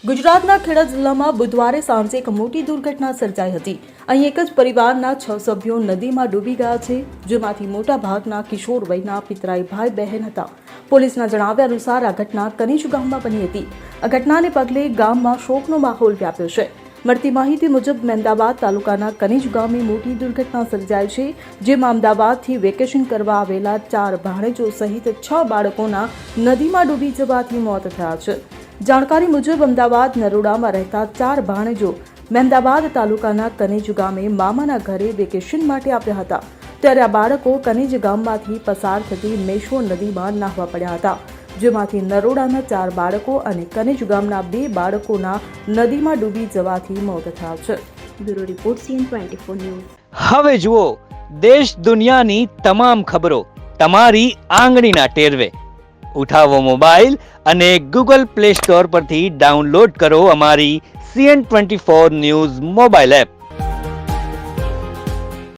ગુજરાતના ખેડા જિલ્લામાં બુધવારે સાંજે એક મોટી દુર્ઘટના સર્જાઈ હતી। અહીં એક જ પરિવારના 6 સભ્યો નદીમાં ડૂબી ગયા છે, જેમાંથી મોટા ભાગના કિશોર વયના પિતરાઈ ભાઈ બહેન હતા। પોલીસના જણાવ્યા અનુસાર આ ઘટના કનીજ ગામમાં બની હતી। આ ઘટનાને પગલે ગામમાં શોકનો માહોલ વ્યાપ્યો છે। મળતી માહિતી મુજબ મહેમદાવાદ તાલુકાના કનીજ ગામે મોટી દુર્ઘટના સર્જાઈ છે, જેમાં અમદાવાદથી વેકેશન કરવા આવેલા 4 ભાણેજો સહિત 6 બાળકોના નદીમાં ડૂબી જવાથી મોત થયા છે। જાણકારી મુજબ અમદાવાદ નરોડામાં રહેતા 4 ભાણેજો મહેમદાવાદ તાલુકાના કનીજ ગામે મામાના ઘરે વેકેશન માટે આવ્યા હતા, ત્યારે આ બાળકો કનીજ ગામમાંથી પસાર થતી મેશ્વો નદીમાં નાહવા પડ્યા હતા, જેમાંથી નરોડાના 4 બાળકો અને કનીજ ગામના 2 બાળકોના નદીમાં ડૂબી જવાથી મોત થયા છે। Bureau report CN24 news. હવે જુઓ દેશ દુનિયાની તમામ ખબરો તમારી આંગળીના ટેરવે। ઉઠાવો મોબાઈલ અને ગૂગલ પ્લે સ્ટોર પરથી ડાઉનલોડ કરો અમારી CN24 ન્યૂઝ મોબાઈલ એપ।